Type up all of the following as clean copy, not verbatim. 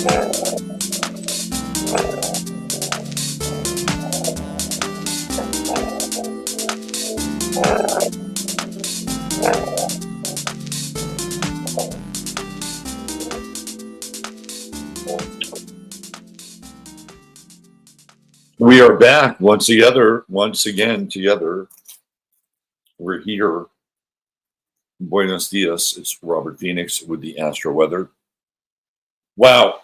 We are back once again together. We're here. Buenos dias. It's Robert Phoenix with the Astro Weather. Wow,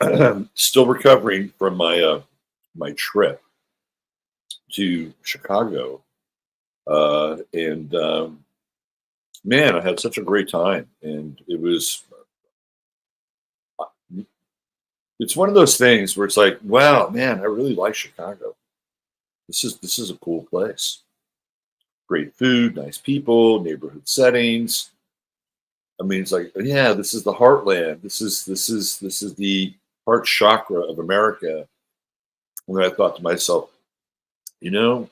still recovering from my my trip to Chicago, and man, I had such a great time, and it was. It's one of those things where it's like, wow, man, I really like Chicago. This is a cool place. Great food, nice people, neighborhood settings. I mean, it's like, yeah, this is the heartland. This is the heart chakra of America. And then I thought to myself, you know,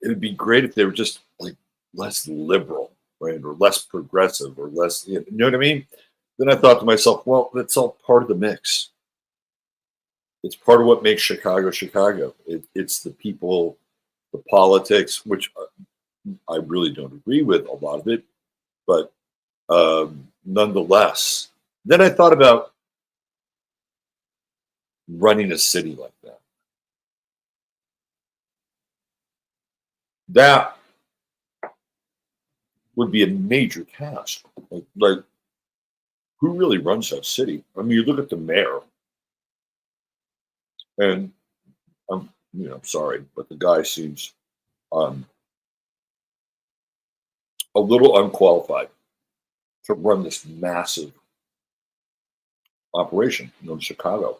it would be great if they were just like less liberal, right, or less progressive, or less, you know what I mean? Then I thought to myself, well, that's all part of the mix. It's part of what makes Chicago Chicago. It's the people, the politics, which I really don't agree with a lot of it, but nonetheless. Then I thought about running a city like that. That would be a major task. Like who really runs that city? I mean, you look at the mayor, and I'm, I'm sorry, but the guy seems um, a little unqualified to run this massive operation in Chicago.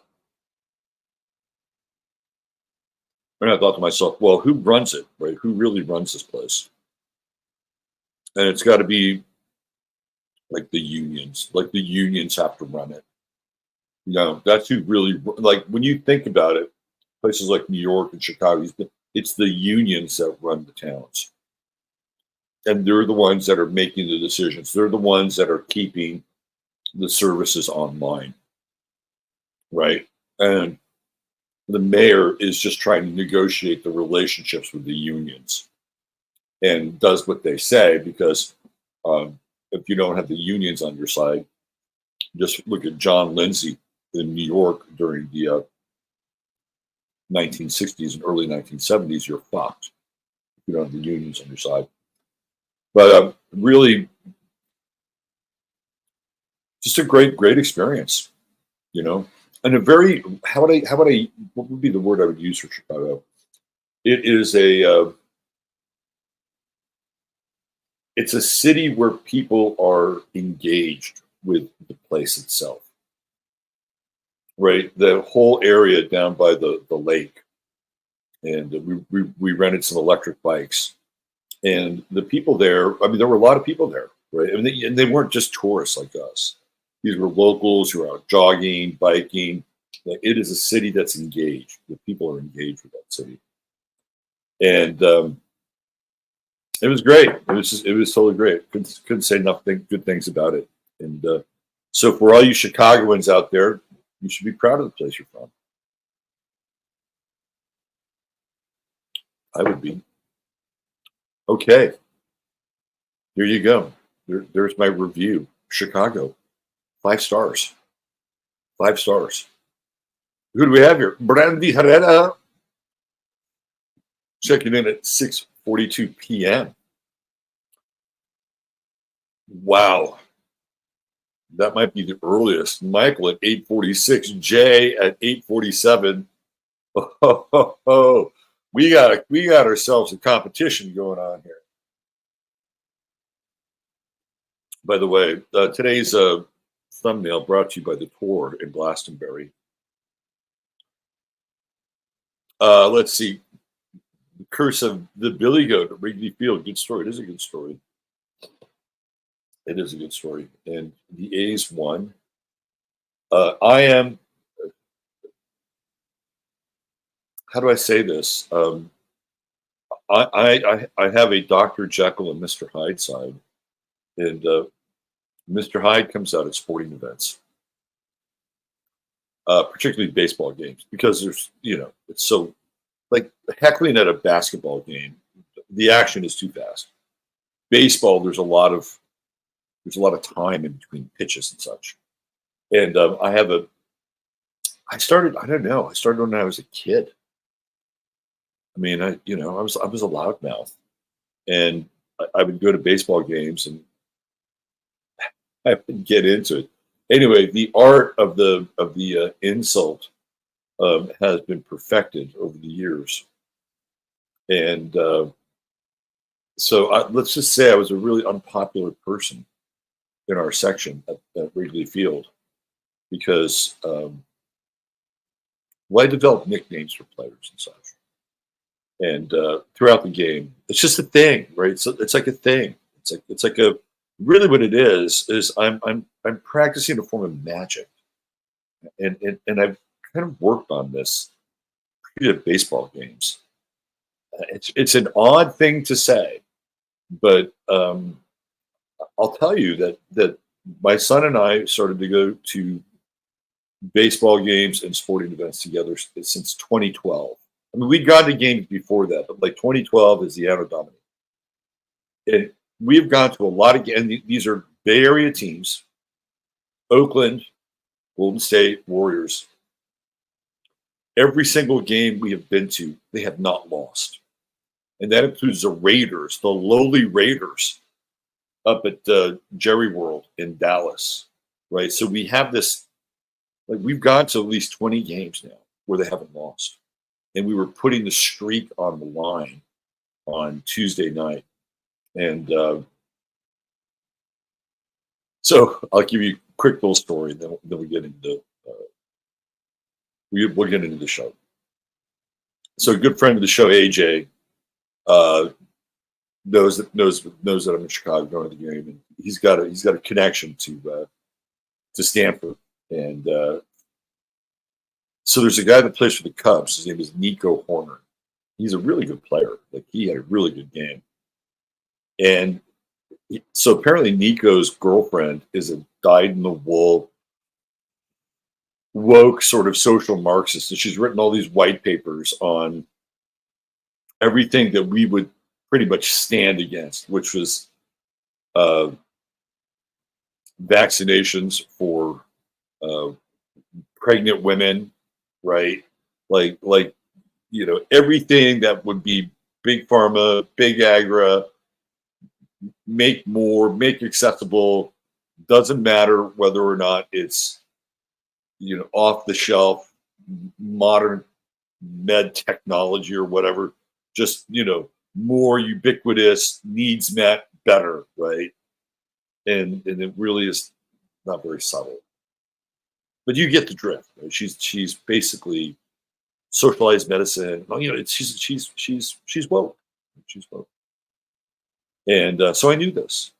And I thought to myself, well, who runs it, right? Who really runs this place? And it's got to be like the unions. Like the unions have to run it. That's who really, like, when you think about it, places like New York and Chicago, it's the unions that run the towns. And they're the ones that are making the decisions. They're the ones that are keeping the services online, right? And the mayor is just trying to negotiate the relationships with the unions and does what they say, because if you don't have the unions on your side, just look at John Lindsay in New York during the 1960s and early 1970s. You're fucked if you don't have the unions on your side. But really, just a great experience, and a very, what would be the word I would use for Chicago? It is it's a city where people are engaged with the place itself, right? The whole area down by the lake, and we rented some electric bikes, and the people there. I mean, there were a lot of people there, right? And they weren't just tourists like us. These were locals who are out jogging, biking. Like, it is a city that's engaged. The people are engaged with that city, and it was great. It was totally great. Couldn't say nothing good things about it. And so for all you Chicagoans out there, you should be proud of the place you're from. I would be. Okay, here you go. There's my review. Chicago, 5 stars. 5 stars. Who do we have here? Brandy Herrera. Checking in at 6:42 p.m. Wow. That might be the earliest. Michael at 8:46. Jay at 8:47. Oh, we got ourselves a competition going on here. By the way, today's thumbnail brought to you by the tour in Glastonbury. Let's see. The Curse of the Billy Goat at Wrigley Field. Good story. It is a good story. It is a good story. And the A's won. I am, how do I say this? I have a Dr. Jekyll and Mr. Hyde side. And Mr. Hyde comes out at sporting events. particularly baseball games, because there's, it's so like heckling at a basketball game. The action is too fast. Baseball, there's a lot of time in between pitches and such. And I don't know, I started when I was a kid. I mean, I was a loudmouth, and I would go to baseball games and I would get into it. Anyway, the art of the insult has been perfected over the years, and so let's just say I was a really unpopular person in our section at Wrigley Field because well, I developed nicknames for players and such. And throughout the game, it's just a thing, right? So it's like a thing. It's like a really what it is I'm practicing a form of magic, and I've kind of worked on this at baseball games. It's an odd thing to say, but I'll tell you that my son and I started to go to baseball games and sporting events together since 2012. I mean, we'd gone to games before that, but like 2012 is the Anno Domini. And we've gone to a lot of games. And these are Bay Area teams, Oakland, Golden State, Warriors. Every single game we have been to, they have not lost. And that includes the Raiders, the lowly Raiders up at Jerry World in Dallas, right? So we have this, like we've gone to at least 20 games now where they haven't lost. And we were putting the streak on the line on Tuesday night. And so I'll give you a quick little story, and then we get into we'll get into the show. So a good friend of the show, AJ, knows that I'm in Chicago going to the game, and he's got a connection to Stanford, and so there's a guy that plays for the Cubs. His name is Nico Horner. He's a really good player. Like he had a really good game, and so apparently Nico's girlfriend is a dyed-in-the-wool woke sort of social Marxist, and she's written all these white papers on everything that we would pretty much stand against, which was vaccinations for pregnant women, right? Like everything that would be big pharma, big agra, make more, make accessible. Doesn't matter whether or not it's off the shelf modern med technology or whatever. Just more ubiquitous, needs met, better, right? And it really is not very subtle, but you get the drift. Right? She's basically socialized medicine. She's woke. She's woke. And so I knew this.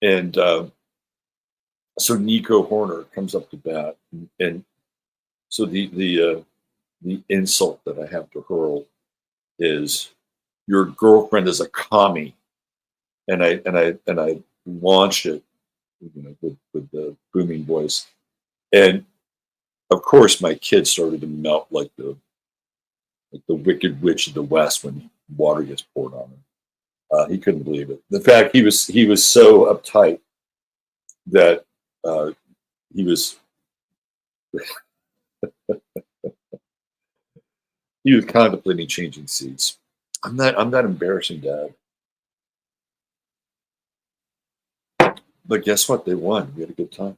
And so Nico Horner comes up to bat, and so the insult that I have to hurl is, "Your girlfriend is a commie," and I launched it, with the booming voice, and of course my kid started to melt like the Wicked Witch of the West when water gets poured on him. He couldn't believe it. In fact, he was so uptight that he was he was contemplating changing seats. I'm not embarrassing, Dad. But guess what? They won. We had a good time.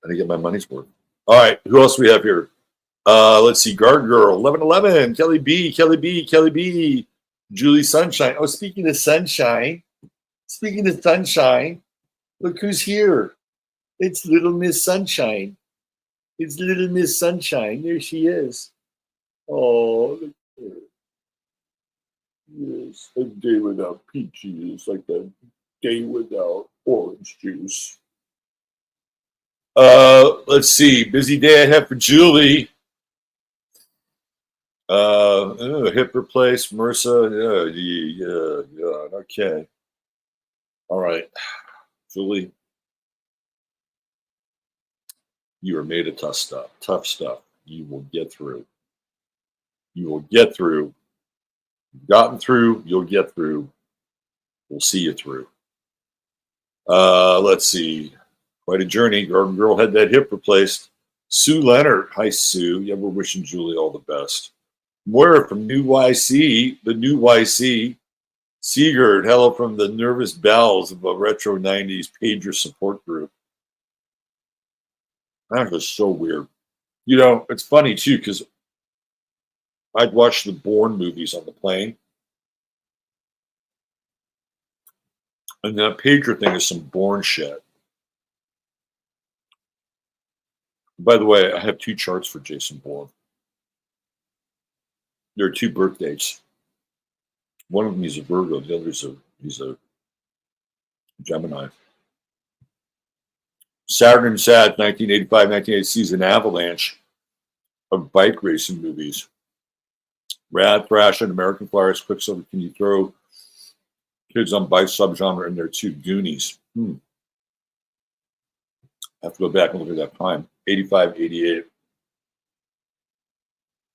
I didn't get my money's worth. All right, who else do we have here? Let's see. Garden Girl, 1111, Kelly B, Julie Sunshine. Oh, speaking of sunshine, look who's here. It's Little Miss Sunshine. It's Little Miss Sunshine. There she is. Oh, look at her. Yes, a day without peachy is like a day without orange juice. Let's see. Busy day ahead for Julie. Hip replace, MRSA. Yeah. Okay. All right, Julie. You are made of tough stuff. Tough stuff. You will get through. You will get through. You've gotten through. You'll get through. We'll see you through. Let's see. Quite a journey. Garden Girl had that hip replaced. Sue Leonard. Hi, Sue. Yeah, we're wishing Julie all the best. Moira from New YC. The New YC. Sigurd. Hello from the nervous bowels of a retro 90s pager support group. That was so weird. You know, it's funny, too, because I'd watch the Bourne movies on the plane. And that pager thing is some Bourne shit. By the way, I have 2 charts for Jason Bourne. There are 2 birth dates. One of them is a Virgo, the other is he's a Gemini. Saturn and Sag, 1985, 1986, an avalanche of bike racing movies. Rad, Thrash, and American Flyers, Quicksilver. Can you throw kids on bike subgenre in there too? Goonies. I have to go back and look at that time. 85, 88.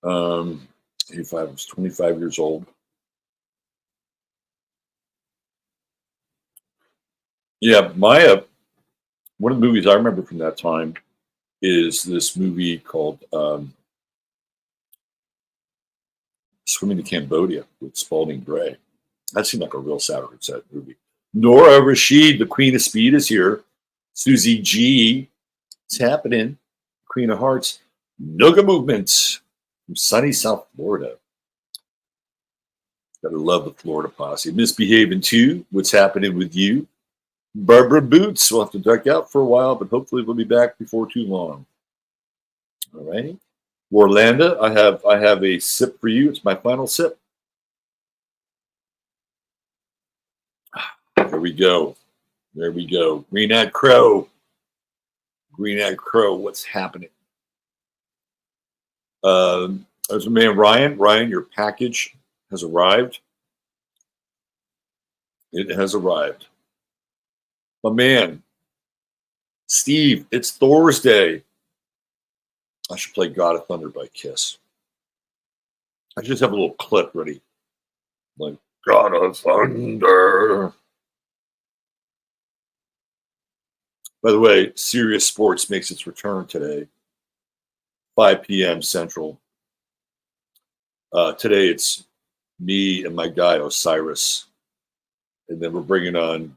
85, I was 25 years old. Yeah, Maya, one of the movies I remember from that time is this movie called Swimming to Cambodia with Spalding Gray. That seemed like a real Saturday set movie. Nora Rashid, the Queen of Speed, is here. Susie G. It's happening. Queen of Hearts. Noga Movement from sunny South Florida. Gotta love the Florida posse. Misbehaving too. What's happening with you? Barbara Boots. We'll have to duck out for a while, but hopefully we'll be back before too long. All righty. Orlando, I have a sip for you. It's my final sip. There we go. There we go. Green-eyed Crow. Green-eyed Crow. What's happening? There's a man, Ryan. Ryan, your package has arrived. It has arrived. My man, Steve, it's Thursday. I should play God of Thunder by Kiss. I just have a little clip ready. Like, God of Thunder. By the way, Serious Sports makes its return today, 5 p.m. Central. Today it's me and my guy, Osiris. And then we're bringing on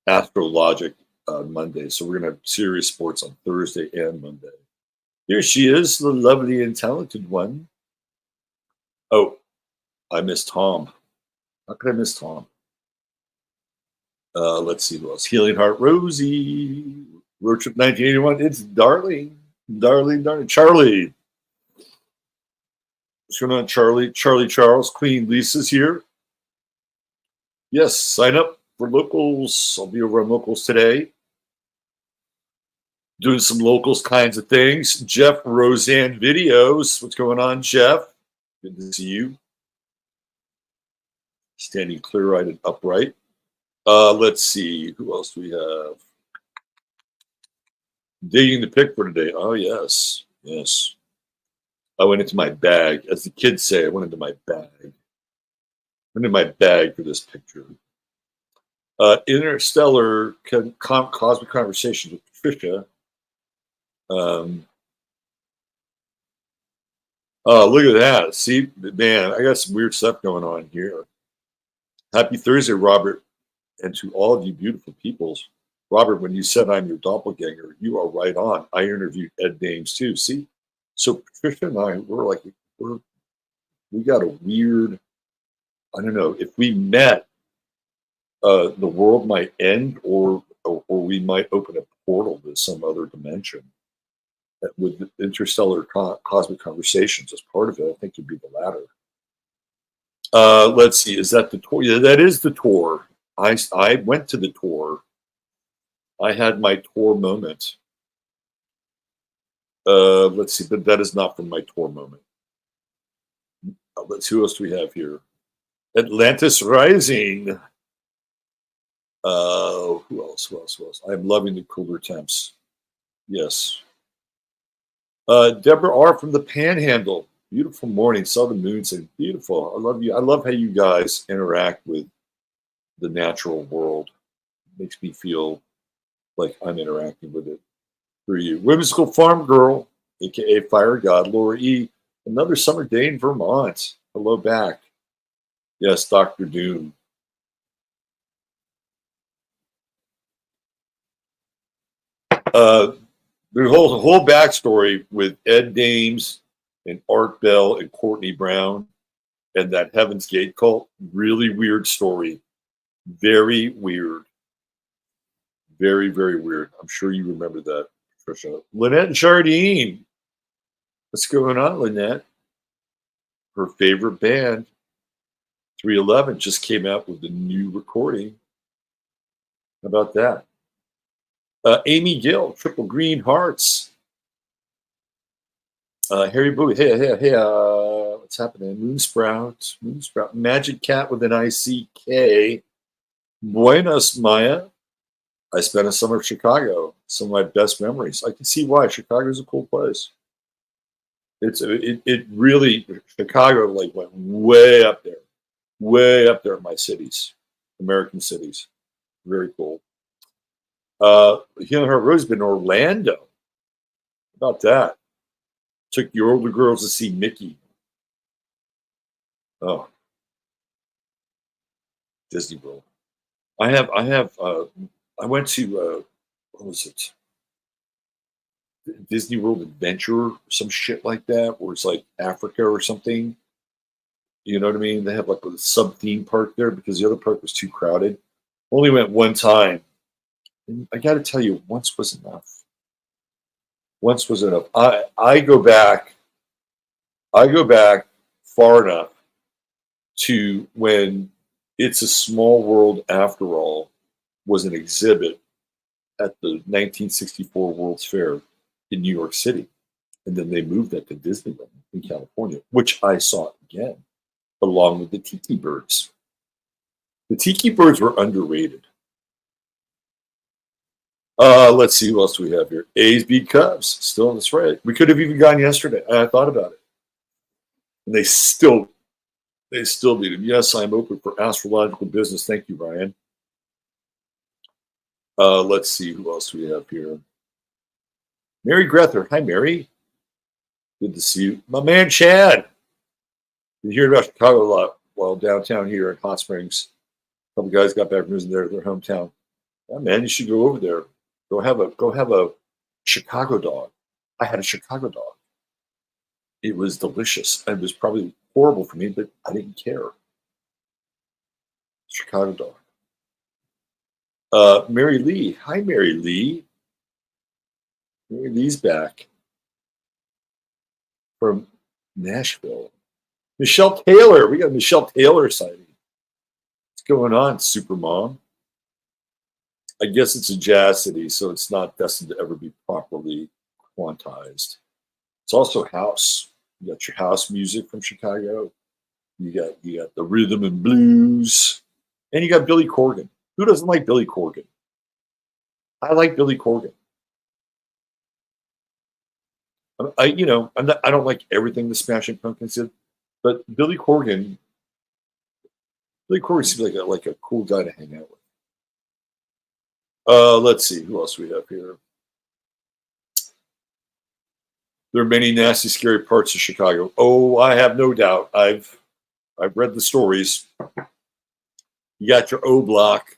Astrological on Monday. So we're going to have Serious Sports on Thursday and Monday. Here she is, the lovely and talented one. Oh, I missed Tom. How could I miss Tom? Let's see who else. Healing Heart Rosie. Road Trip 1981. It's Darling. Darling. Charlie. What's going on, Charlie? Charlie Charles. Queen Lisa's here. Yes, sign up for locals. I'll be over on locals today. Doing some locals kinds of things. Jeff Roseanne Videos. What's going on, Jeff? Good to see you. Standing clear-eyed and upright. Let's see. Who else do we have? Digging the pic for today. Oh, yes. Yes. I went into my bag. As the kids say, I went into my bag. Went into my bag for this picture. Interstellar Cosmic Conversations with Patricia. Oh, look at that. See, man, I got some weird stuff going on here. Happy Thursday, Robert. And to all of you beautiful peoples. Robert, when you said I'm your doppelganger, you are right on. I interviewed Ed Dames too. See? So Patricia and I, we got a weird, I don't know, if we met, the world might end or we might open a portal to some other dimension. With interstellar cosmic conversations as part of it, I think it'd be the latter. Let's see, is that the tour? Yeah, that is the tour. I went to the tour. I had my tour moment. Let's see, but that is not from my tour moment. Let's see, who else do we have here? Atlantis Rising. Who else? I'm loving the cooler temps. Yes. Deborah R. from the Panhandle. Beautiful morning. Saw the moon. Said, beautiful. I love you. I love how you guys interact with the natural world. It makes me feel like I'm interacting with it through you. Women's School Farm Girl, aka Fire God, Laura E. Another summer day in Vermont. Hello back. Yes, Dr. Doom. The whole backstory with Ed Dames and Art Bell and Courtney Brown and that Heaven's Gate cult, really weird story. Very weird. Very, very weird. I'm sure you remember that, Patricia. Lynette and Jardine. What's going on, Lynette? Her favorite band, 311, just came out with a new recording. How about that? Amy Gill, Triple Green Hearts. Harry Bowie, hey, what's happening? Moonsprout, Magic Cat with an ICK. Buenos, Maya. I spent a summer in Chicago. Some of my best memories. I can see why. Chicago's a cool place. It really, Chicago like went way up there in my cities, American cities. Very cool. Healing Heart Rose been in Orlando. How about that? Took your older girls to see Mickey. Oh, Disney World. I went to what was it? Disney World Adventure, some shit like that, where it's like Africa or something. You know what I mean? They have like a sub theme park there because the other park was too crowded. Only went one time. And I got to tell you, once was enough. Once was enough. I go back far enough to when It's a Small World After All was an exhibit at the 1964 World's Fair in New York City. And then they moved that to Disneyland in California, which I saw again, along with the Tiki Birds. The Tiki Birds were underrated. Let's see who else we have here. A's beat Cubs. Still on this right. We could have even gone yesterday. I thought about it. And they still beat him. Yes, I'm open for astrological business. Thank you, Ryan. Let's see who else we have here. Mary Grether. Hi, Mary. Good to see you. My man, Chad. You hear about Chicago a lot while downtown here in Hot Springs. A couple guys got back from their hometown. Yeah, man, you should go over there. Go have a Chicago dog. I had a Chicago dog. It was delicious. It was probably horrible for me, but I didn't care. Chicago dog. Mary Lee. Hi, Mary Lee. Mary Lee's back from Nashville. Michelle Taylor. We got Michelle Taylor sighting. What's going on, Supermom? I guess it's a jazz city, so it's not destined to ever be properly quantized. It's also house. You got your house music from Chicago. You got the rhythm and blues, and you got Billy Corgan. Who doesn't like Billy Corgan? I like Billy Corgan. I don't like everything the Smashing Pumpkins did, but Billy Corgan seems like a cool guy to hang out with. Let's see who else we have here. There are many nasty, scary parts of Chicago. Oh, I have no doubt. I've read the stories. You got your O Block,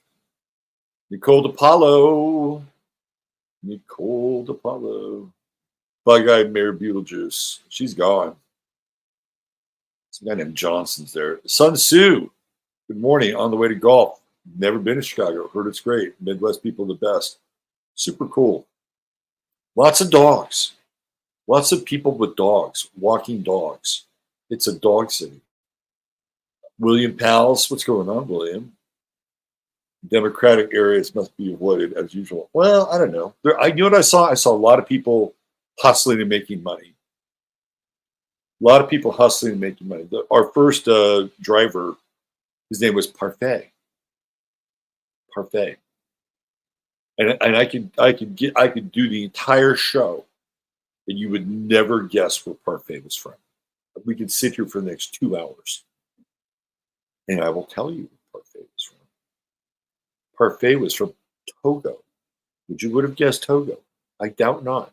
Nicole DiPaolo, Bug-eyed Mayor Beetlejuice. She's gone. Some guy named Johnson's there. Sun Tzu. Good morning. On the way to golf. Never been to Chicago. Heard it's great. Midwest people the best. Super cool. Lots of dogs. Lots of people with dogs. Walking dogs. It's a dog city. William Pals. What's going on, William? Democratic areas must be avoided as usual. Well, I don't know. You know what I saw? I saw a lot of people hustling and making money. A lot of people hustling and making money. Our first driver, his name was Parfait. And I could do the entire show and you would never guess where Parfait was from. We could sit here for the next 2 hours, and I will tell you where Parfait was from. Parfait was from Togo. Would you have guessed Togo? I doubt not.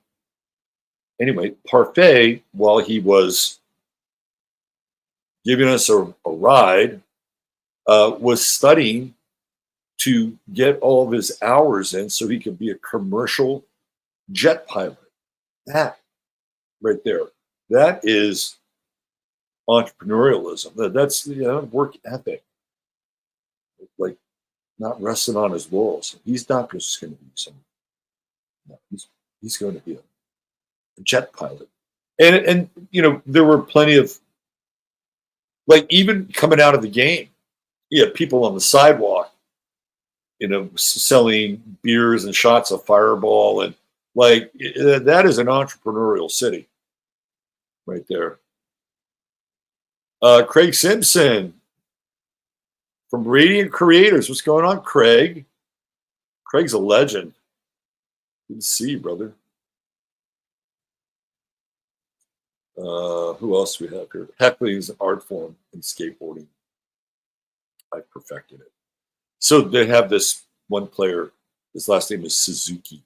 Anyway, Parfait, while he was giving us a ride, was studying to get all of his hours in so he could be a commercial jet pilot. That right there, that is entrepreneurialism. That's work ethic. Like not resting on his laurels. He's not just going to be some. No, he's going to be a jet pilot. And there were plenty of, like, even coming out of the game, you had people on the sidewalk, selling beers and shots of Fireball, and like that is an entrepreneurial city right there. Craig Simpson from Radiant Creators. What's going on, Craig? Craig's a legend. Good to see you, brother. Who else do we have here? Heckling is an art form in skateboarding. I perfected it. So they have this one player, his last name is Suzuki.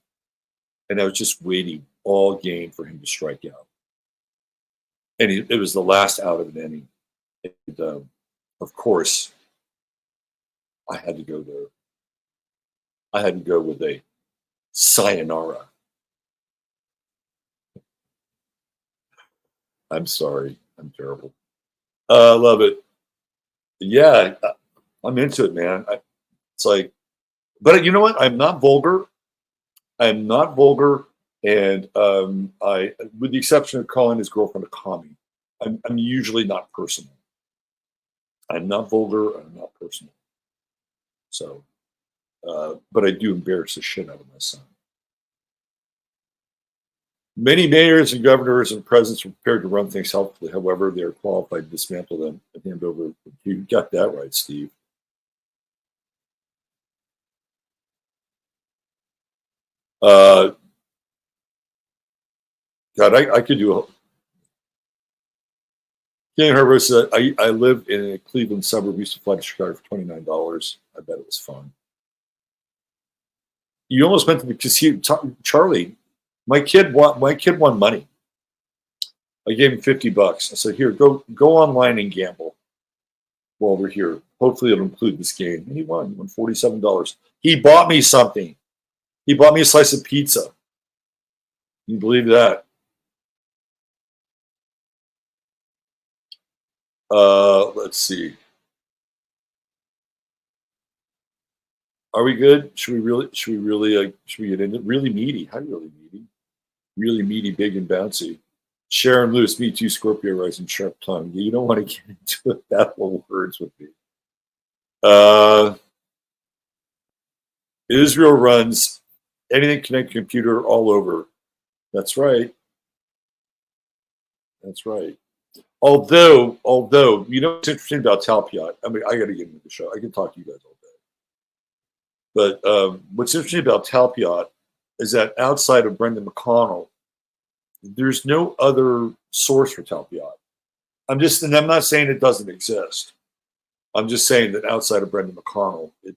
And I was just waiting all game for him to strike out. And it was the last out of an inning. And, of course, I had to go there. I had to go with a sayonara. I'm sorry. I'm terrible. I love it. Yeah, I'm into it, man. It's like, but you know what? I'm not vulgar. I'm not vulgar. And I, with the exception of calling his girlfriend a commie, I'm usually not personal. I'm not vulgar. I'm not personal. So, but I do embarrass the shit out of my son. Many mayors and governors and presidents are prepared to run things helpfully. However, they are qualified to dismantle them and hand over. You got that right, Steve. God, I could do a. King Herbert said, I lived in a Cleveland suburb, used to fly to Chicago for $29. I bet it was fun. You almost went to the casino. Charlie, my kid won money. I gave him $50. I said, here, go online and gamble while we're here. Hopefully it'll include this game. And he won $47. He bought me something. He bought me a slice of pizza. Can you believe that? Let's see. Are we good? Should we get into it? Really meaty. Hi, really meaty. Really meaty, big and bouncy. Sharon Lewis, me too, Scorpio rising, sharp tongue. You don't want to get into it, battle words with me. Israel runs anything connected to computer all over. That's right. That's right. Although, you know what's interesting about Talpiot? I mean, I got to get into the show. I can talk to you guys all day. But what's interesting about Talpiot is that outside of Brendan McConnell, there's no other source for Talpiot. I'm not saying it doesn't exist. I'm just saying that outside of Brendan McConnell, at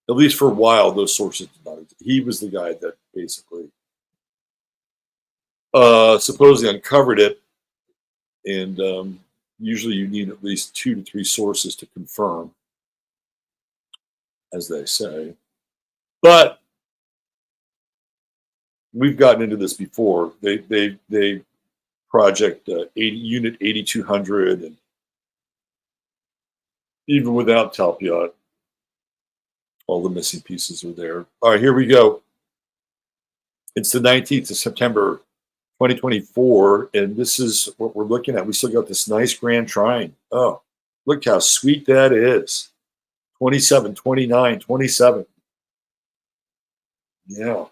least for a while, those sources did not exist. He was the guy that basically supposedly uncovered it. And usually you need at least 2 to 3 sources to confirm, as they say. But we've gotten into this before. They project Unit 8200, and even without Talpiot, all the missing pieces are there. All right, here we go. It's the 19th of September, 2024, and this is what we're looking at. We still got this nice grand trine. Oh, look how sweet that is. 27, 29, 27. Yeah.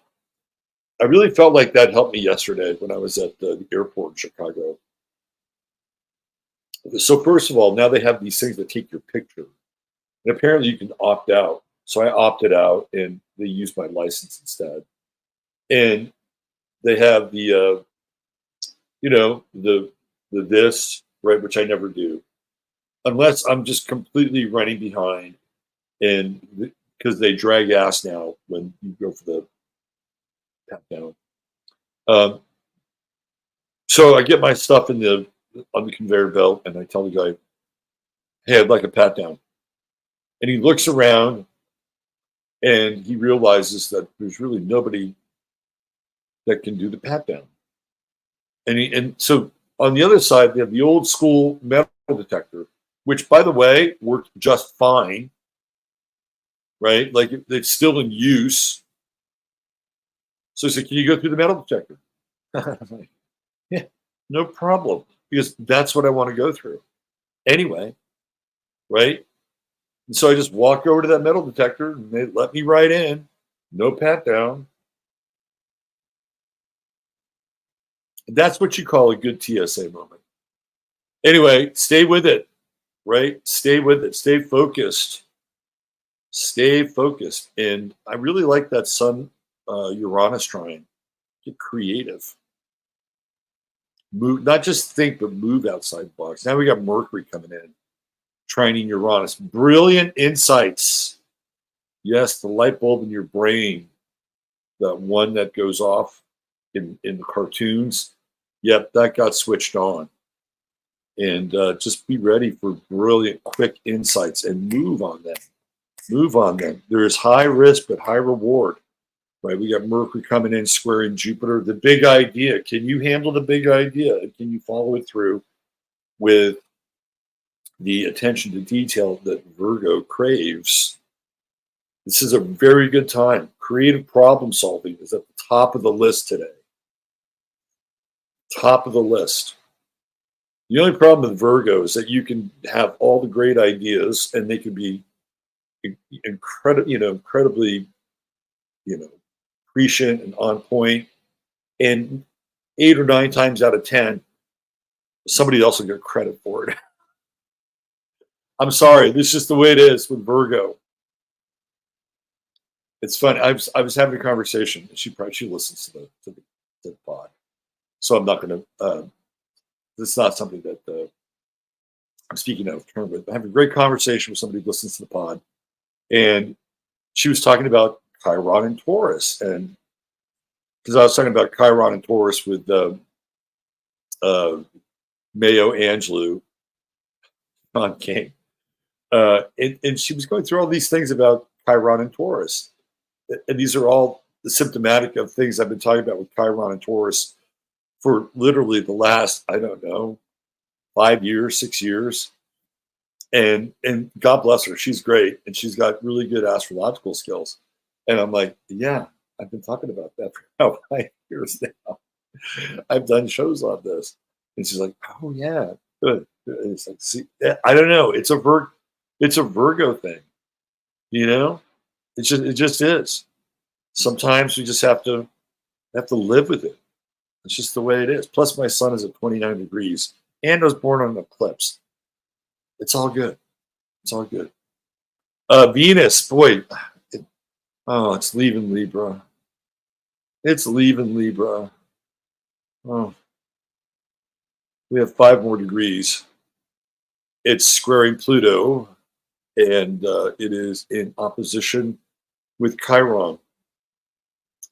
I really felt like that helped me yesterday when I was at the airport in Chicago. So first of all, now they have these things that take your picture. And apparently you can opt out. So I opted out and they used my license instead. And they have the the this, right, which I never do unless I'm just completely running behind, and because they drag ass now when you go for the pat down. Um, so I get my stuff on the conveyor belt, and I tell the guy, "Hey, I'd like a pat down." And he looks around, and he realizes that there's really nobody that can do the pat down. And so on the other side, they have the old school metal detector, which, by the way, works just fine, right? Like it's still in use. So he said, "Can you go through the metal detector?" I'm like, "Yeah, no problem," because that's what I want to go through anyway, right? And so I just walk over to that metal detector, and they let me right in, no pat down. That's what you call a good TSA moment. Anyway, stay with it, right? Stay with it. Stay focused. Stay focused. And I really like that Sun Uranus trine. Get creative. Move, not just think, but move outside the box. Now we got Mercury coming in, trining Uranus. Brilliant insights. Yes, the light bulb in your brain, the one that goes off in the cartoons. Yep, that got switched on. And just be ready for brilliant, quick insights and move on them. Move on them. There is high risk but high reward, right? We got Mercury coming in, squaring Jupiter. The big idea. Can you handle the big idea? Can you follow it through with the attention to detail that Virgo craves? This is a very good time. Creative problem solving is at the top of the list today. Top of the list. The only problem with Virgo is that you can have all the great ideas and they can be incredibly, prescient and on point. And 8 or 9 times out of 10, somebody else will get credit for it. I'm sorry, this is just the way it is with Virgo. It's funny. I was having a conversation. She listens to the pod, so I'm not going to. It's not something that I'm speaking out of turn with. I have a great conversation with somebody who listens to the pod, and she was talking about Chiron and Taurus, and because I was talking about Chiron and Taurus with Mayo Angelou on King, and she was going through all these things about Chiron and Taurus, and these are all symptomatic of things I've been talking about with Chiron and Taurus for literally the last, I don't know, 5 years, 6 years. And God bless her, she's great, and she's got really good astrological skills. And I'm like, yeah, I've been talking about that for about 5 years now. I've done shows on this. And she's like, oh yeah, good. And it's like, see, I don't know. It's a Virgo thing, It just is. Sometimes we just have to live with it. It's just the way it is. Plus, my sun is at 29 degrees, and I was born on an eclipse. It's all good. It's all good. Venus, boy, it's leaving Libra. It's leaving Libra. Oh, we have 5 more degrees. It's squaring Pluto, and it is in opposition with Chiron.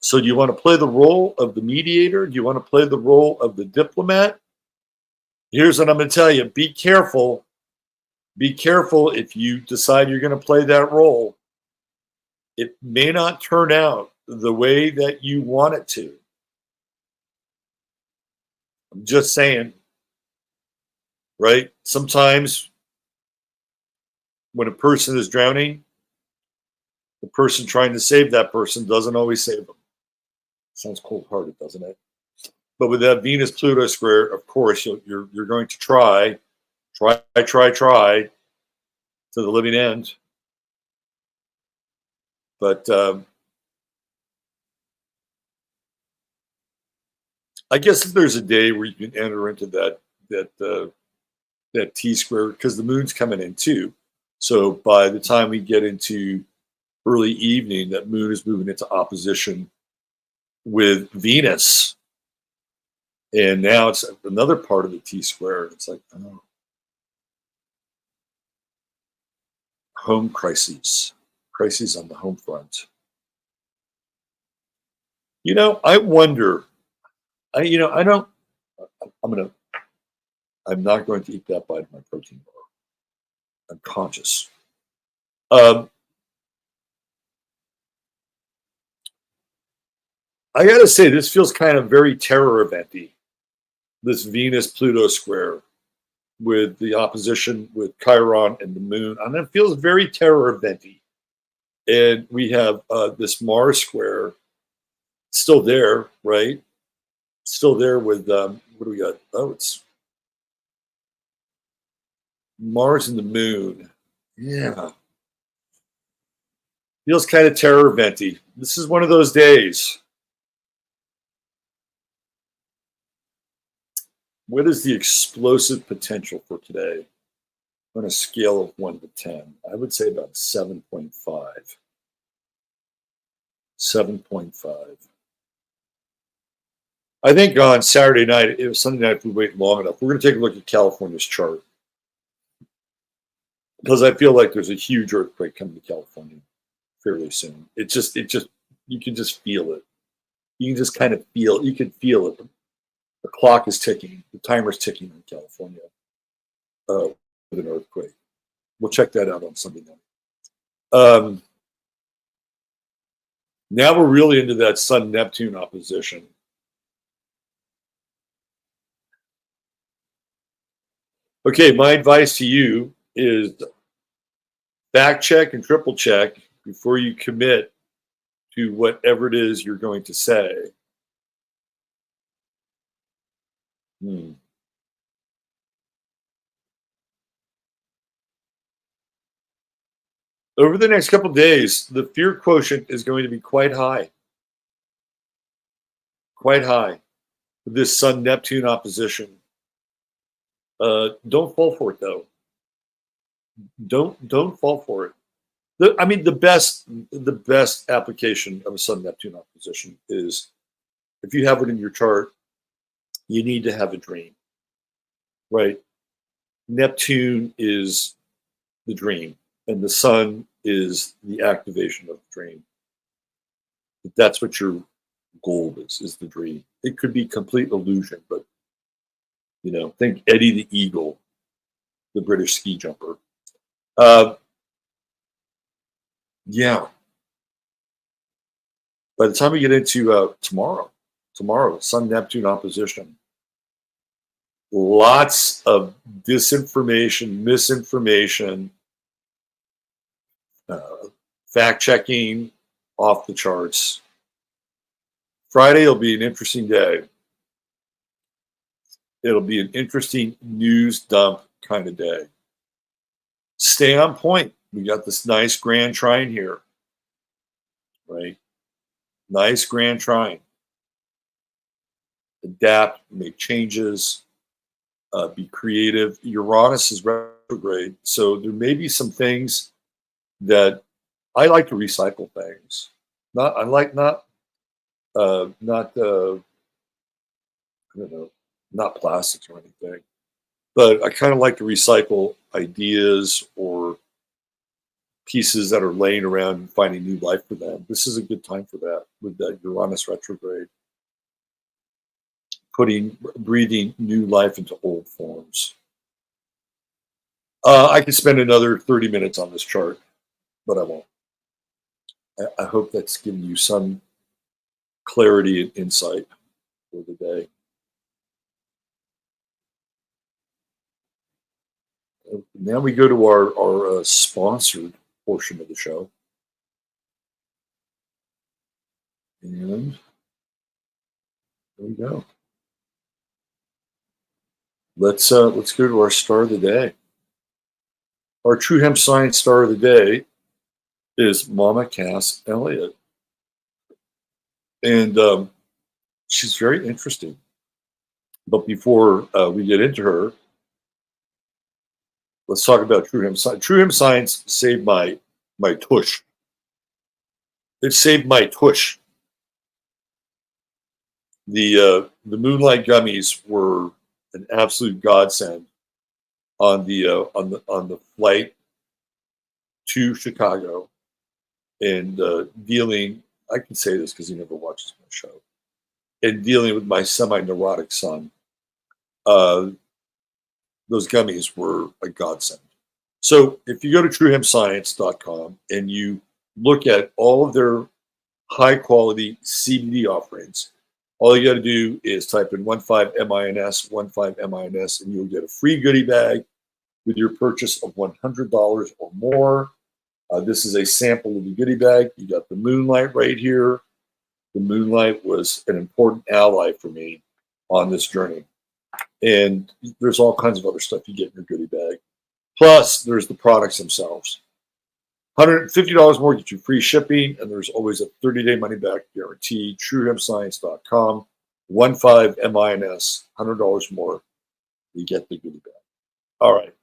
So do you want to play the role of the mediator? Do you want to play the role of the diplomat? Here's what I'm going to tell you. Be careful. Be careful if you decide you're going to play that role. It may not turn out the way that you want it to. I'm just saying, right? Sometimes when a person is drowning, the person trying to save that person doesn't always save them. Sounds cold-hearted, doesn't it? But with that Venus-Pluto square, of course, you're going to try to the living end. But I guess if there's a day where you can enter into that T square, because the moon's coming in too. So by the time we get into early evening, that moon is moving into opposition with Venus. And now it's another part of the T-square. It's like, oh, home crises, crises on the home front. I wonder. I don't. I'm not going to eat that bite of my protein bar. I'm conscious. I got to say, this feels kind of very terror eventy. This Venus-Pluto square with the opposition with Chiron and the moon, and it feels very terror eventy. And we have this Mars square still there, right? Still there with what do we got? Oh, it's Mars and the moon. Yeah. Feels kind of terror eventy. This is one of those days. What is the explosive potential for today? On a scale of 1 to 10, I would say about 7.5. 7.5. I think on Saturday night, it was Sunday night, if we wait long enough, we're going to take a look at California's chart. Because I feel like there's a huge earthquake coming to California fairly soon. You can just feel it. You can just kind of you can feel it. The clock is ticking. The timer's ticking in California with an earthquake. We'll check that out on Sunday night. Now we're really into that Sun-Neptune opposition. Okay, my advice to you is fact check and triple check before you commit to whatever it is you're going to say. Over the next couple of days, the fear quotient is going to be quite high. Quite high. This Sun-Neptune opposition. Don't fall for it, though. Don't fall for it. The best application of a Sun-Neptune opposition is if you have it in your chart, you need to have a dream, right? Neptune is the dream, and the sun is the activation of the dream. That's what your goal is the dream. It could be complete illusion, but think Eddie the Eagle, the British ski jumper. Yeah. By the time we get into tomorrow, Sun-Neptune opposition, lots of disinformation, misinformation, fact-checking off the charts. Friday will be an interesting day. It'll be an interesting news dump kind of day. Stay on point. We got this nice grand trine here, right? Nice grand trine. Adapt, make changes, be creative. Uranus is retrograde, so there may be some things that I like to recycle things. Not plastics or anything, but I kind of like to recycle ideas or pieces that are laying around and finding new life for them. This is a good time for that with that Uranus retrograde. Breathing new life into old forms. I could spend another 30 minutes on this chart, but I won't. I hope that's given you some clarity and insight for the day. Now we go to our sponsored portion of the show. And there we go. Let's go to our star of the day. Our True Hemp Science star of the day is Mama Cass Elliott. And she's very interesting. But before we get into her, let's talk about True Hemp Science. True Hemp Science saved my tush. It saved my tush. The Moonlight gummies were an absolute godsend on the flight to Chicago, and dealing. I can say this because he never watches my show. And dealing with my semi-neurotic son, uh, those gummies were a godsend. So if you go to truehempscience.com and you look at all of their high quality CBD offerings, all you got to do is type in 15MINS, 15MINS, and you'll get a free goodie bag with your purchase of $100 or more. This is a sample of the goodie bag. You got the Moonlight right here. The Moonlight was an important ally for me on this journey. And there's all kinds of other stuff you get in your goodie bag. Plus, there's the products themselves. $150 more, get you free shipping, and there's always a 30-day money-back guarantee. TrueHempScience.com, 15MINS, $100 more, you get the goodie bag. All right.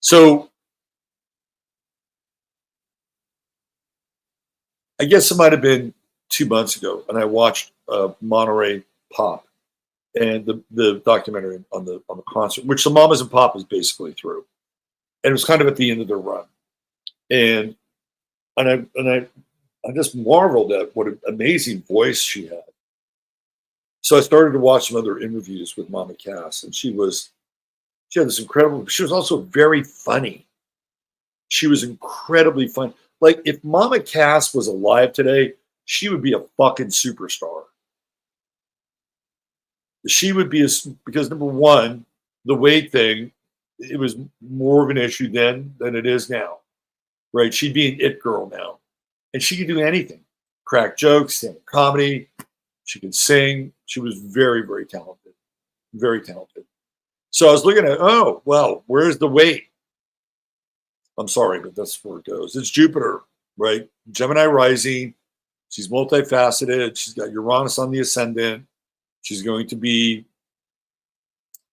So, I guess it might have been 2 months ago, and I watched Monterey Pop and the documentary on the concert, which the Mamas and Papas basically threw, and it was kind of at the end of their run, and I just marveled at what an amazing voice she had. So I started to watch some other interviews with Mama Cass, and she had this incredible. She was also very funny. She was incredibly fun. Like if Mama Cass was alive today, she would be a fucking superstar. She would be because number one, the weight thing, it was more of an issue then than it is now, right? She'd be an it girl now, and she could do anything, crack jokes, stand-up comedy. She could sing. She was very, very talented, very talented. So I was looking at, oh, well, where's the weight? I'm sorry, but that's where it goes. It's Jupiter, right? Gemini rising. She's multifaceted. She's got Uranus on the ascendant. She's going to be,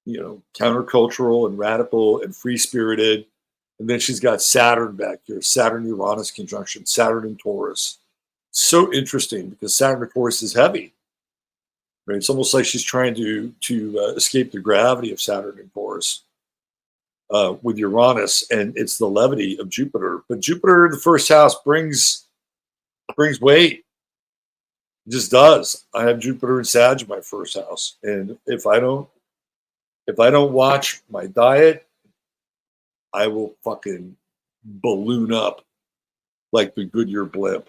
countercultural and radical and free-spirited. And then she's got Saturn back here, Saturn-Uranus conjunction, Saturn and Taurus. So interesting because Saturn and Taurus is heavy. Right? It's almost like she's trying to escape the gravity of Saturn and Taurus with Uranus, and it's the levity of Jupiter. But Jupiter in the first house brings weight. It just does. I have Jupiter and Sag in my first house, and if I don't watch my diet, I will fucking balloon up like the Goodyear blimp.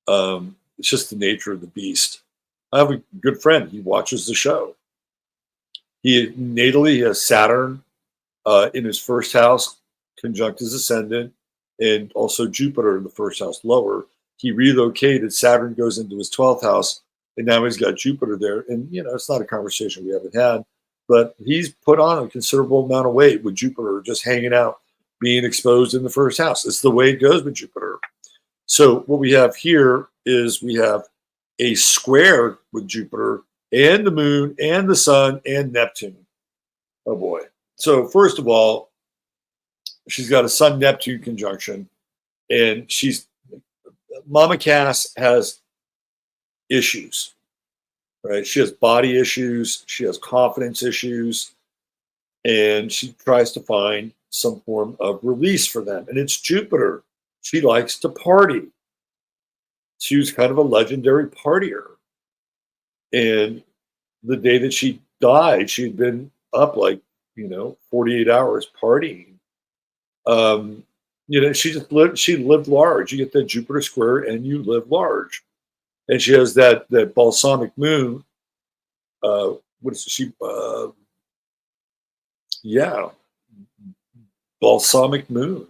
It's just the nature of the beast. I have a good friend. He watches the show. He natally has Saturn in his first house, conjunct his ascendant, and also Jupiter in the first house lower. He relocated. Saturn goes into his 12th house, and now he's got Jupiter there. And, it's not a conversation we haven't had, but he's put on a considerable amount of weight with Jupiter just hanging out, being exposed in the first house. It's the way it goes with Jupiter. So what we have here is we have a square with Jupiter and the moon and the sun and Neptune. Oh, boy. So first of all, she's got a Sun-Neptune conjunction, and Mama Cass has issues, right? She has body issues. She has confidence issues, and she tries to find some form of release for them. And it's Jupiter. She likes to party. She was kind of a legendary partier. And the day that she died, she had been up 48 hours partying. She lived large. You get that Jupiter square and you live large. And she has that balsamic moon. What is she? Balsamic moon.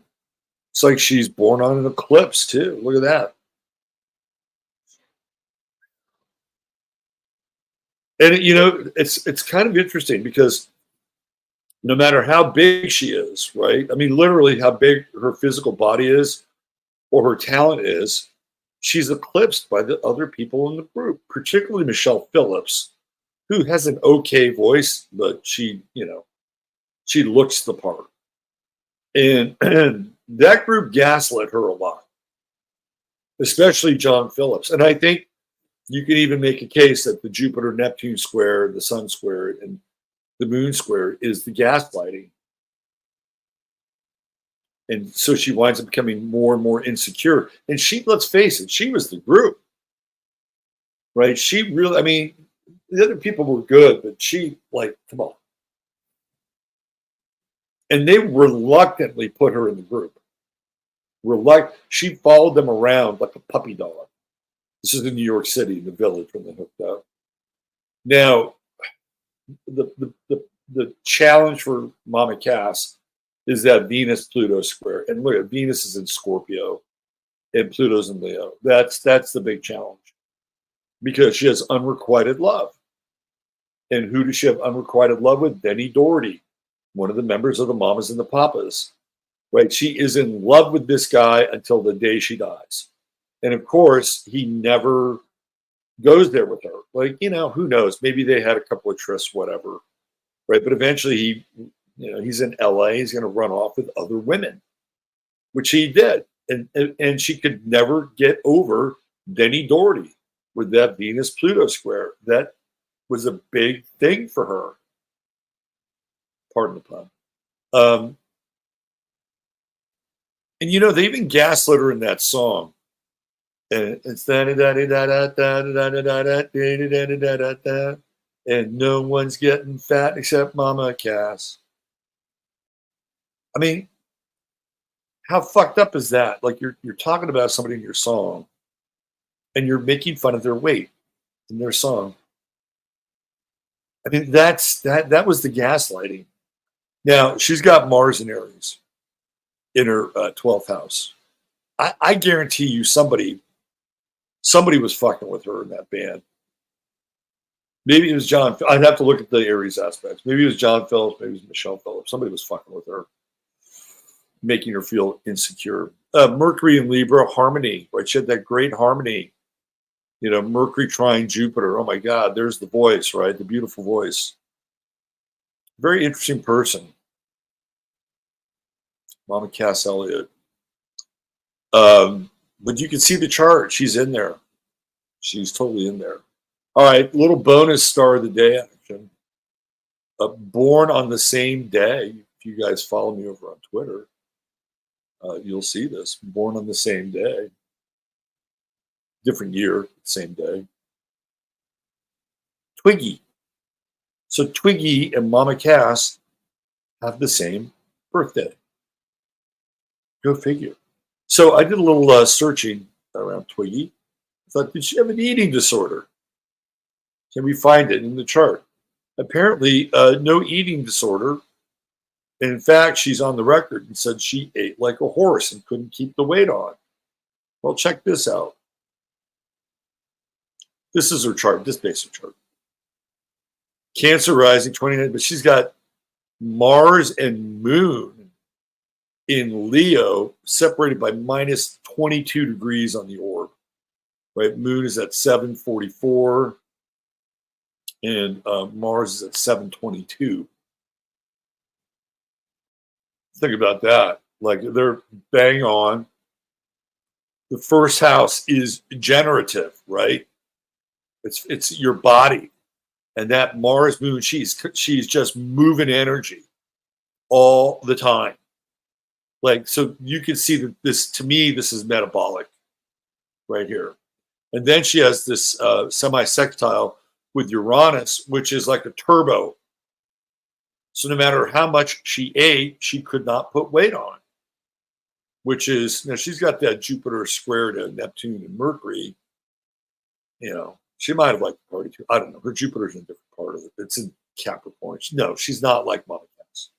It's like she's born on an eclipse too. Look at that. And it's kind of interesting because no matter how big she is, right? I mean, literally how big her physical body is or her talent is, she's eclipsed by the other people in the group, particularly Michelle Phillips, who has an okay voice, but she looks the part. And that group gaslit her a lot, especially John Phillips. And I think You can even make a case that the Jupiter-Neptune square, the Sun square, and the Moon square is the gaslighting. And so she winds up becoming more and more insecure. And she, let's face it, she was the group, right? She really, I mean, the other people were good, but she, like, come on. And they reluctantly put her in the group. She followed them around like a puppy dog. This is in New York City, in the Village, when they hooked up. Now, the challenge for Mama Cass is that Venus-Pluto square. And look, Venus is in Scorpio and Pluto's in Leo. That's the big challenge, because she has unrequited love. And who does she have unrequited love with? Denny Doherty, one of the members of the Mamas and the Papas. Right? She is in love with this guy until the day she dies. And of course, he never goes there with her. Like, you know, who knows? Maybe they had a couple of trysts, whatever. Right? But eventually he's in LA, he's going to run off with other women, which he did. And she could never get over Denny Doherty with that Venus-Pluto square. That was a big thing for her. Pardon the pun. And, you know, they even gaslit her in that song. And it's and no one's getting fat except Mama Cass. I mean, how fucked up is that? Like, you're talking about somebody in your song, and you're making fun of their weight in their song. I mean, that was the gaslighting. Now, she's got Mars in Aries in her 12th house. I guarantee you somebody was fucking with her in that band. Maybe it was John. I'd have to look at the Aries aspects. Maybe it was John Phillips. Maybe it was Michelle Phillips. Somebody was fucking with her, making her feel insecure. Mercury and Libra harmony, right? She had that great harmony. You know, Mercury trine Jupiter. Oh my God, there's the voice, right? The beautiful voice. Very interesting person. Mama Cass Elliott. But you can see the chart. She's in there. She's totally in there. All right, little bonus star of the day action. Born on the same day. If you guys follow me over on Twitter, you'll see this. Born on the same day. Different year, same day. Twiggy. So Twiggy and Mama Cass have the same birthday. Go figure. So I did a little searching around Twiggy. I thought, did she have an eating disorder? Can we find it in the chart? Apparently, no eating disorder. And in fact, she's on the record and said she ate like a horse and couldn't keep the weight on. Well, check this out. This is her chart, this basic chart. Cancer rising 29, but she's got Mars and Moon in Leo separated by minus 22 degrees on the orb. Right? Moon is at 744 and Mars is at 722. Think about that. Like, they're bang on. The first house is generative, right? It's your body. And that Mars Moon, she's just moving energy all the time. Like, so you can see that this, to me, this is metabolic right here. And then she has this semi-sextile with Uranus, which is like a turbo. So no matter how much she ate, she could not put weight on, which is, now she's got that Jupiter square to Neptune and Mercury. You know, she might have liked the party too. I don't know. Her Jupiter's in a different part of it. It's in Capricorn. No, she's not like Mama Cass,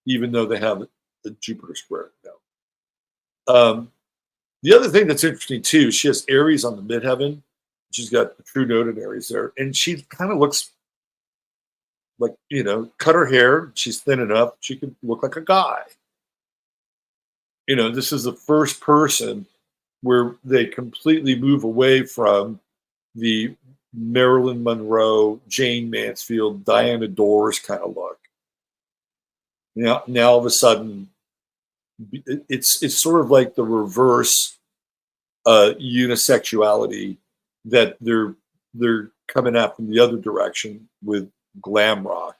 even though they have the Jupiter square. No. The other thing that's interesting too, she has Aries on the midheaven. She's got the true node in Aries there. And she kind of looks like, you know, cut her hair. She's thin enough. She could look like a guy. You know, this is the first person where they completely move away from the Marilyn Monroe, Jane Mansfield, Diana Dors kind of look. Now all of a sudden, it's sort of like the reverse unisexuality that they're coming out from the other direction with glam rock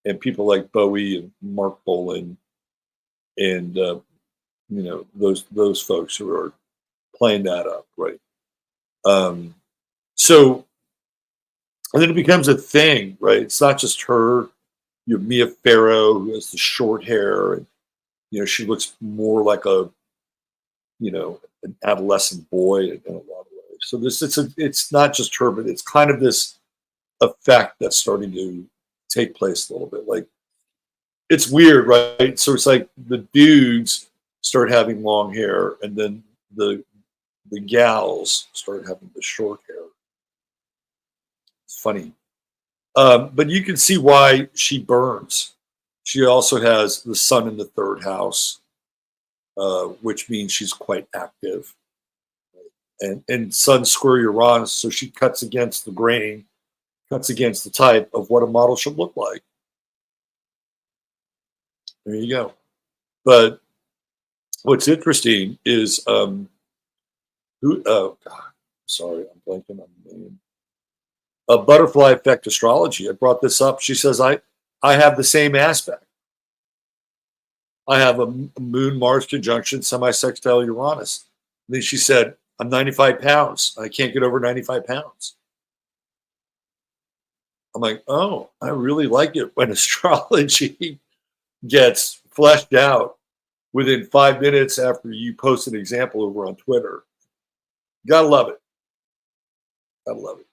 and people like Bowie and Mark Bolan and those folks who are playing that up, right? So and then it becomes a thing, right? It's not just her. You have Mia Farrow, who has the short hair, and she looks more like an adolescent boy in a lot of ways. So it's not just her, but it's kind of this effect that's starting to take place a little bit. Like, it's weird, right? So it's like the dudes start having long hair, and then the gals start having the short hair. It's funny. But you can see why she burns. She also has the sun in the third house, which means she's quite active. And sun square Uranus, so she cuts against the grain, cuts against the type of what a model should look like. There you go. But what's interesting is sorry, I'm blanking on the name. A butterfly effect astrology. I brought this up. She says, I have the same aspect. I have a moon Mars conjunction semi-sextile Uranus. And then she said, I'm 95 pounds. I can't get over 95 pounds. I'm like, oh, I really like it when astrology gets fleshed out within 5 minutes after you post an example over on Twitter. Gotta love it. Gotta love it.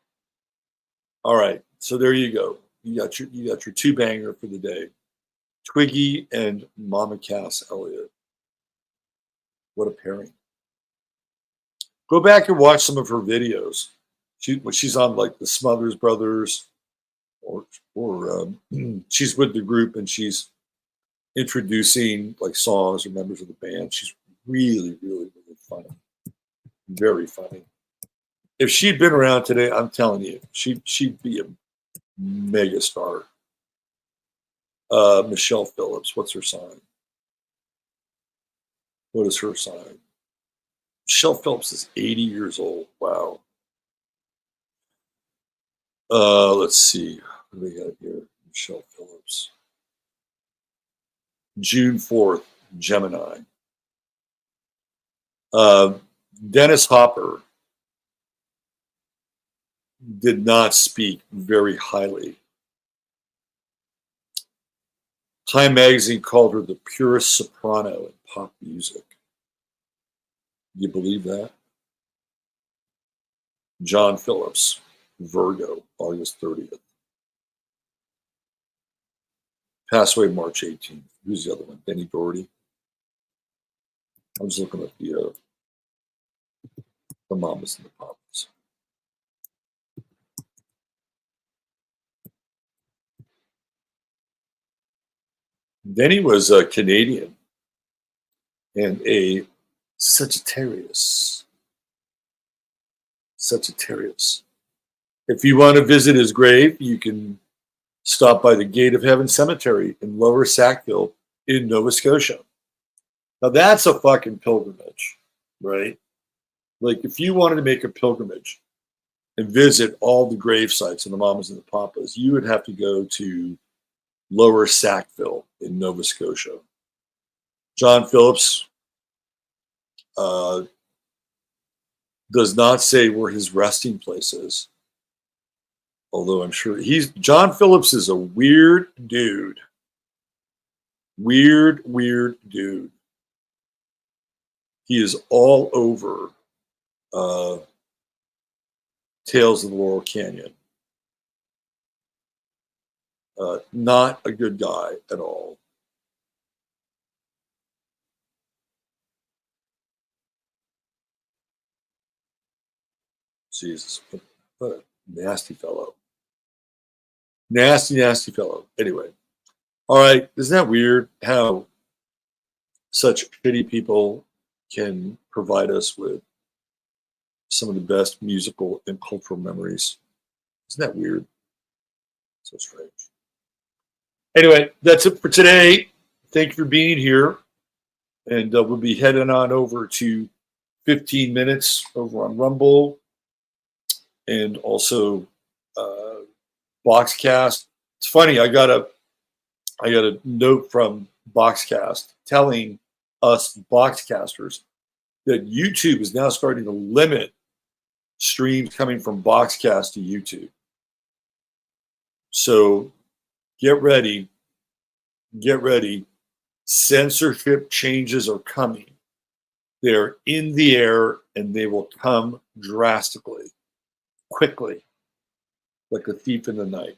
All right, so there you go. You got your two banger for the day. Twiggy and Mama Cass Elliott. What a pairing. Go back and watch some of her videos. When she's on like the Smothers Brothers, or she's with the group and she's introducing like songs or members of the band. She's really, really, really funny. Very funny. If she'd been around today, I'm telling you, she'd be a mega star. Michelle Phillips, what's her sign? What is her sign? Michelle Phillips is 80 years old. Wow. Let's see. What do we got here? Michelle Phillips. June 4th, Gemini. Dennis Hopper did not speak very highly. Time magazine called her the purest soprano in pop music. Do you believe that? John Phillips, Virgo, August 30th. Passed away March 18th. Who's the other one? Benny Doherty. I'm just looking at the Mamas and the Papas. Benny was a Canadian and a Sagittarius. Sagittarius. If you want to visit his grave, you can stop by the Gate of Heaven Cemetery in Lower Sackville in Nova Scotia. Now that's a fucking pilgrimage, right? Like if you wanted to make a pilgrimage and visit all the grave sites of the Mamas and the Papas, you would have to go to Lower Sackville in Nova Scotia. John Phillips does not say where his resting place is, although I'm sure John Phillips is a weird dude. Weird dude. He is all over Tales of the Laurel Canyon. Not a good guy at all. Jesus, what a nasty fellow. Nasty fellow. Anyway, all right, isn't that weird how such shitty people can provide us with some of the best musical and cultural memories? Isn't that weird? So strange. Anyway, that's it for today. Thank you for being here. And we'll be heading on over to 15 minutes over on Rumble. and also Boxcast. It's funny. I got a note from Boxcast telling us Boxcasters that YouTube is now starting to limit streams coming from Boxcast to YouTube. So get ready. Get ready. Censorship changes are coming. They're in the air and they will come drastically, quickly, like a thief in the night.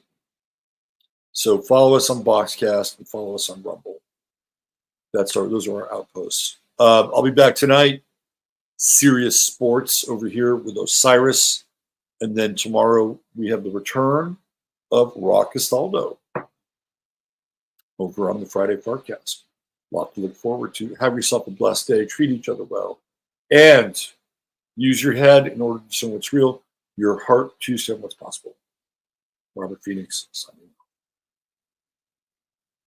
So follow us on Boxcast and follow us on Rumble. Those are our outposts. I'll be back tonight. Serious sports over here with Osiris. And then tomorrow we have the return of Rock Castaldo over on the Friday Forecast. A lot to look forward to. Have yourself a blessed day. Treat each other well. And use your head in order to discern what's real, your heart to discern what's possible. Robert Phoenix, signing off.